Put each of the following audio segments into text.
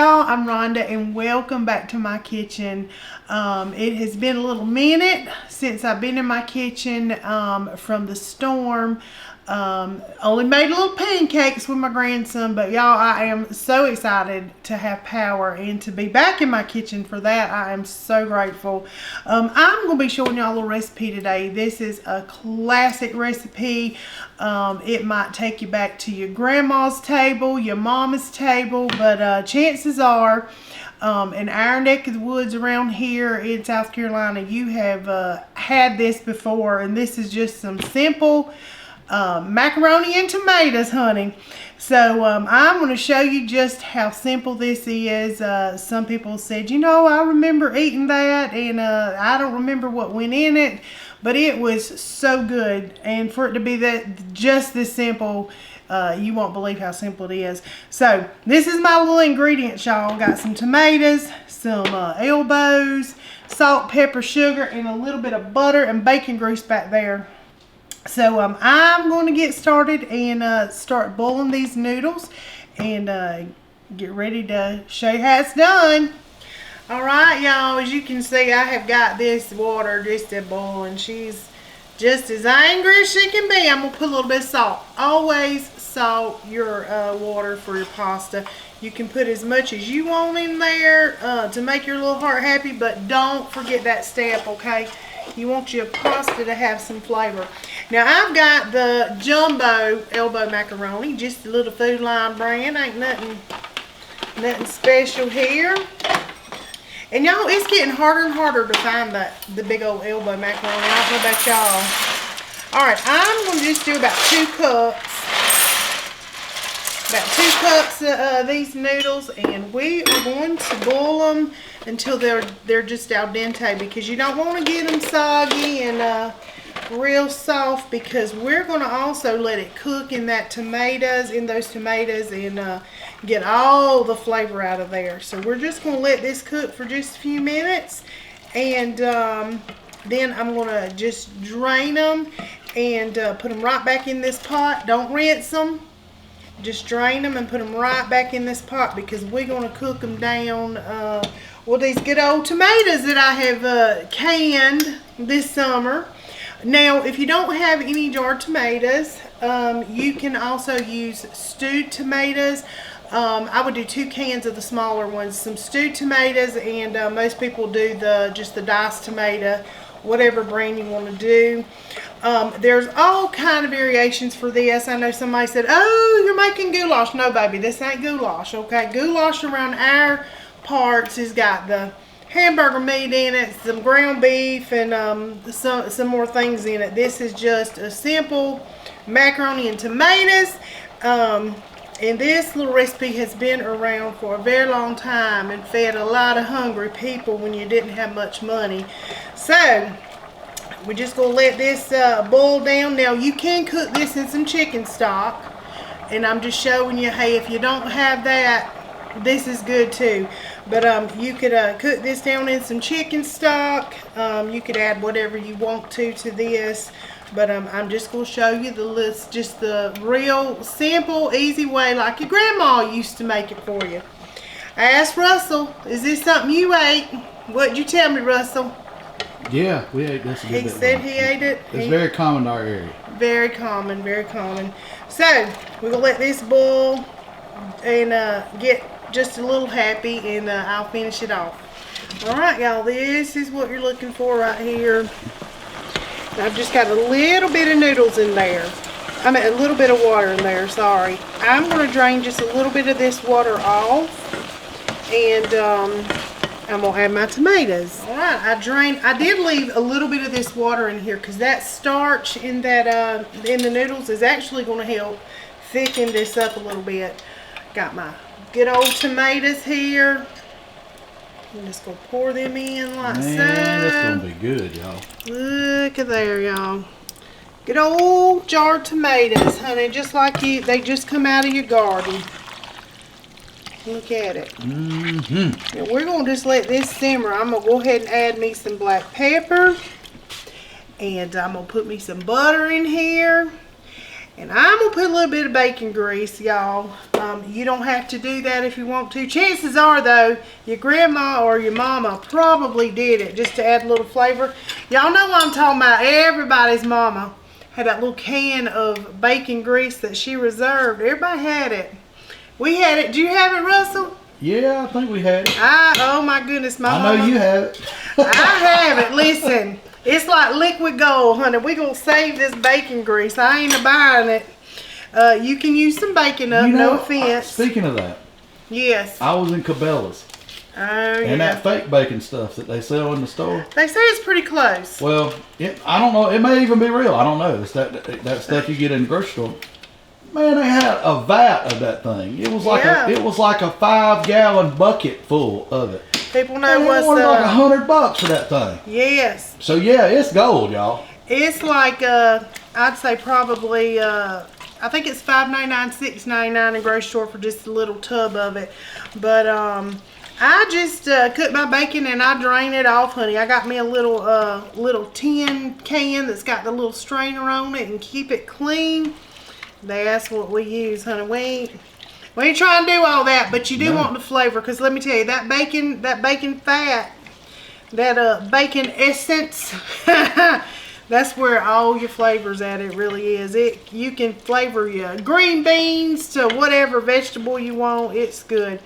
y'all, I'm Rhonda and welcome back to my kitchen. It has been a little minute since I've been in my kitchen from the storm. Only made little pancakes with my grandson, but y'all, I am so excited to have power and to be back in my kitchen for that. I am so grateful. I'm going to be showing y'all a little recipe today. This is a classic recipe. It might take you back to your grandma's table, your mama's table, but chances are in our neck of the woods around here in South Carolina, you have had this before, and this is just some simple macaroni and tomatoes, honey. So I'm going to show you just how simple this is. Some people said, you know, I remember eating that, and I don't remember what went in it, but it was so good. And for it to be that just this simple, you won't believe how simple it is. So this is my little ingredients, y'all. Got some tomatoes, some elbows, salt, pepper, sugar, and a little bit of butter and bacon grease back there. So I'm going to get started and start boiling these noodles and get ready to show you how it's done. Alright, y'all, as you can see, I have got this water just at boiling. She's just as angry as she can be. I'm going to put a little bit of salt. Always salt your water for your pasta. You can put as much as you want in there to make your little heart happy, but don't forget that step, okay? You want your pasta to have some flavor. Now I've got the jumbo elbow macaroni, just a little Food Line brand. Ain't nothing special here. And y'all, it's getting harder and harder to find the big old elbow macaroni. I don't know about y'all. All right, I'm going to just do about 2 cups. About 2 cups of these noodles, and we are going to boil them until they're just al dente, because you don't want to get them soggy and real soft, because we're going to also let it cook in those tomatoes and get all the flavor out of there. So we're just going to let this cook for just a few minutes, and then I'm going to just drain them and put them right back in this pot. Don't rinse them. Just drain them and put them right back in this pot, because we're going to cook them down with these good old tomatoes that I have canned this summer. Now, if you don't have any jarred tomatoes, you can also use stewed tomatoes. I would do 2 cans of the smaller ones, some stewed tomatoes, and most people do just the diced tomato, whatever brand you want to do. There's all kind of variations for this. I know somebody said, oh, you're making goulash. No, baby, this ain't goulash, okay? Goulash around our parts has got the hamburger meat in it, some ground beef, and some more things in it. This is just a simple macaroni and tomatoes. And this little recipe has been around for a very long time and fed a lot of hungry people when you didn't have much money. So we're just going to let this boil down. Now, you can cook this in some chicken stock, and I'm just showing you, hey, if you don't have that, this is good too. But you could cook this down in some chicken stock. You could add whatever you want to this. But I'm just going to show you just the real simple, easy way, like your grandma used to make it for you. I asked Russell, is this something you ate? What'd you tell me, Russell? Yeah, we ate this a good bit. He said he ate it. It's very common in our area. Very common, very common. So, we're going to let this boil and get just a little happy, and I'll finish it off. Alright, y'all, this is what you're looking for right here. I've just got a little bit of noodles in there. I mean, a little bit of water in there, sorry. I'm going to drain just a little bit of this water off, and I'm going to add my tomatoes. Alright, I did leave a little bit of this water in here, because that starch in the noodles is actually going to help thicken this up a little bit. Got my good old tomatoes here. I'm just going to pour them in like so. That's going to be good, y'all. Look at there, y'all. Good old jarred tomatoes, honey. Just like they just come out of your garden. Look at it. Mm-hmm. Now we're going to just let this simmer. I'm going to go ahead and add me some black pepper. And I'm going to put me some butter in here. And I'm going to put a little bit of bacon grease, y'all. You don't have to do that if you want to. Chances are, though, your grandma or your mama probably did it just to add a little flavor. Y'all know what I'm talking about. Everybody's mama had that little can of bacon grease that she reserved. Everybody had it. We had it. Do you have it, Russell? Yeah, I think we had it. Oh my goodness, my mama. I know you have it. I have it. Listen, it's like liquid gold, honey. We're going to save this bacon grease. I ain't buying it. You can use some bacon up, no offense. Speaking of that. Yes. I was in Cabela's. Oh, yeah. And that fake bacon stuff that they sell in the store. They say it's pretty close. Well, I don't know. It may even be real. I don't know. It's that stuff you get in the grocery store. Man, they had a vat of that thing. It was like a 5-gallon bucket full of it. People know what's like $100 for that thing. Yes. So yeah, it's gold, y'all. It's like I'd say probably I think it's $5.99, $6.99 in the grocery store for just a little tub of it. But I just cook my bacon and I drain it off, honey. I got me a little tin can that's got the little strainer on it and keep it clean. That's what we use, honey. We ain't trying to do all that, but you do want the flavor. Because let me tell you, that bacon fat, that bacon essence, that's where all your flavors at. It really is. You can flavor your green beans to whatever vegetable you want. It's good.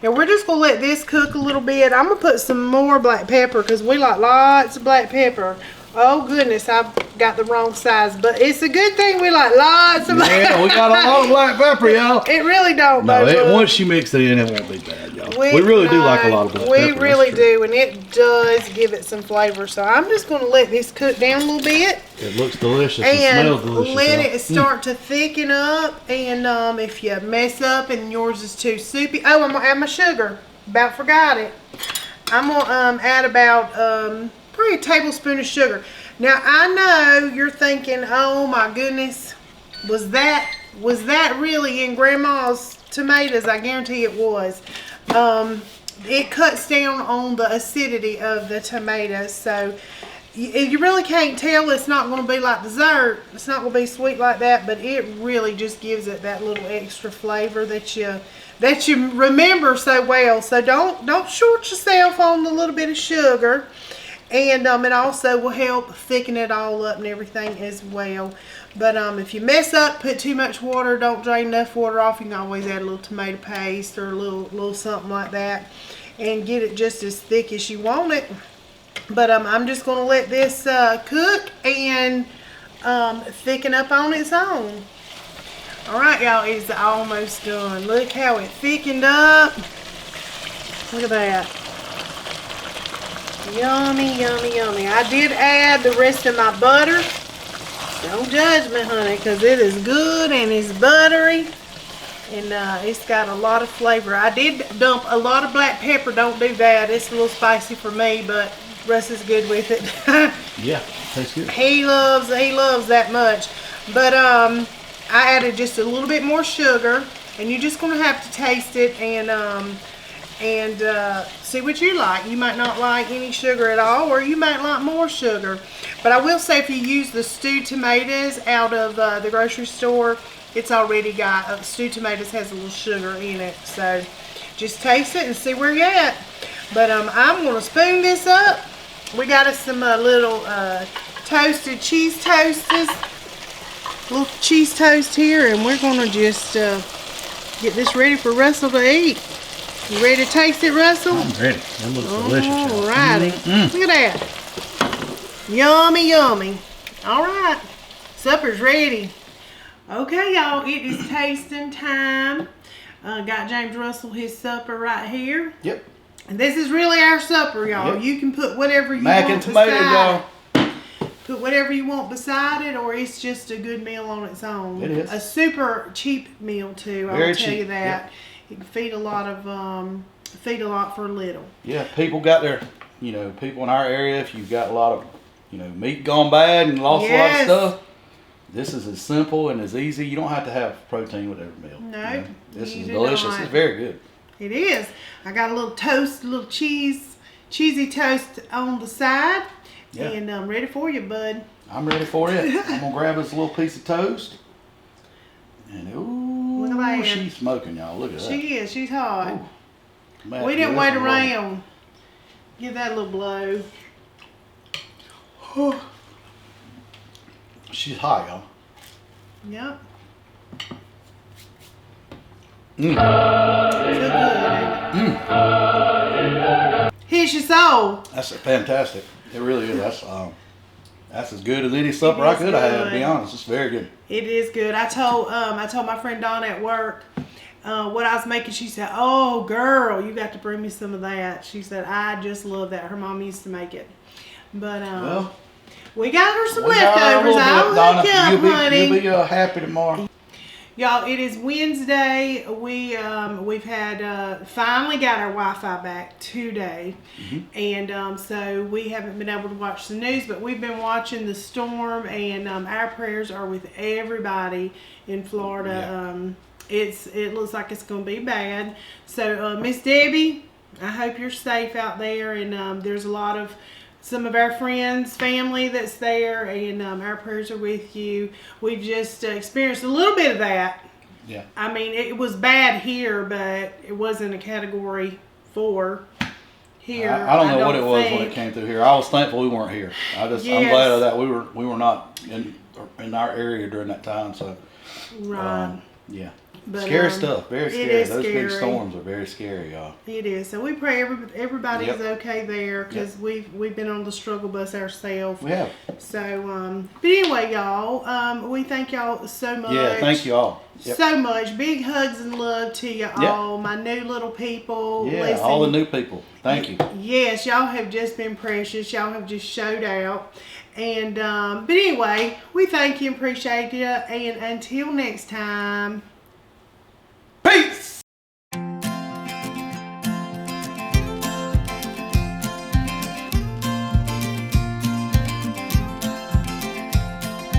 And we're just going to let this cook a little bit. I'm going to put some more black pepper because we like lots of black pepper. Oh goodness, I've got the wrong size, but it's a good thing we like lots of black pepper. Yeah, we got a lot of black pepper, y'all. It really don't. No, once you mix it in, it won't be bad, y'all. We really do like a lot of black pepper. We really do, and it does give it some flavor. So I'm just going to let this cook down a little bit. It looks delicious. It smells delicious. Let it start to thicken up. And if you mess up and yours is too soupy, oh, I'm going to add my sugar. About forgot it. I'm going to add about probably a tablespoon of sugar. Now I know you're thinking, oh my goodness, was that really in Grandma's tomatoes? I guarantee it was. It cuts down on the acidity of the tomatoes, so you really can't tell. It's not going to be like dessert. It's not going to be sweet like that, but it really just gives it that little extra flavor that you remember so well. So don't short yourself on the little bit of sugar. And it also will help thicken it all up and everything as well. But if you mess up, put too much water, don't drain enough water off, you can always add a little tomato paste or a little something like that and get it just as thick as you want it. But I'm just going to let this cook and thicken up on its own. Alright, y'all, it's almost done. Look how it thickened up. Look at that. Yummy, yummy, yummy. I did add the rest of my butter. Don't judge me, honey, because it is good and it's buttery. And it's got a lot of flavor. I did dump a lot of black pepper. Don't do that. It's a little spicy for me, but Russ is good with it. Yeah, tastes good. He loves that much. But I added just a little bit more sugar. And you're just going to have to taste it and see what you like. You might not like any sugar at all, or you might like more sugar. But I will say, if you use the stewed tomatoes out of the grocery store, it's already got stewed tomatoes has a little sugar in it. So just taste it and see where you're at. But I'm going to spoon this up. We got us some little toasted cheese toasters, little cheese toast here, and we're going to just get this ready for Russell to eat. You ready to taste it, Russell? I'm ready. It looks delicious. Alrighty. Look at that. Yummy, yummy. Alright. Supper's ready. Okay, y'all. It is tasting time. Got James Russell his supper right here. Yep. And this is really our supper, y'all. Yep. You can put whatever you Mac want and tomatoes, beside y'all. Put whatever you want beside it, or it's just a good meal on its own. It is. A super cheap meal, too. I will tell you that. Yep. You can feed a lot for little. Yeah, people got their, people in our area, if you've got a lot of, meat gone bad and lost a lot of stuff, this is as simple and as easy. You don't have to have protein with every meal. No. This is delicious. It's very good. It is. I got a little toast, a little cheesy toast on the side. Yeah. And I'm ready for you, bud. I'm ready for it. I'm going to grab us a little piece of toast. And ooh, Look at that. she's smoking, y'all. Look at that. She is. She's hot. Man, We didn't wait roll. around. Give that a little blow. She's hot, y'all. Yep. Mm. Feel good. Here's your soul. That's fantastic. It really is. That's as good as any supper I could have had, to be honest. It's very good. It is good. I told my friend Donna at work what I was making. She said, "Oh, girl, you got to bring me some of that." She said, "I just love that." Her mom used to make it. But Well, we got her some we got her a leftovers. little I'll bit, Donna. hook you up, honey. You'll be happy tomorrow. Y'all, it is Wednesday. We've had finally got our Wi-Fi back today, and so we haven't been able to watch the news, but we've been watching the storm, and our prayers are with everybody in Florida. Yeah. It looks like it's going to be bad. So Miss Debbie, I hope you're safe out there, and there's a lot of some of our friends, family that's there, and our prayers are with you. We just experienced a little bit of that. Yeah. I mean, it was bad here, but it wasn't a category 4 here. I don't know what it was when think. it came through here. I was thankful we weren't here. I'm glad of that. We were not in our area during that time. So Right. yeah. But, Scary stuff. Very it scary. is Those big scary. storms are very scary, y'all. It is. So we pray everybody Yep. is okay there, because we've been on the struggle bus ourselves. We have. So but anyway, y'all, we thank y'all so much. Yeah, thank you all. Yep. So much. Big hugs and love to you Yep. all, my new little people. Yeah, Listen, all the new people. Thank you. Yes, y'all have just been precious. Y'all have just showed out. And but anyway, we thank you and appreciate you. And until next time.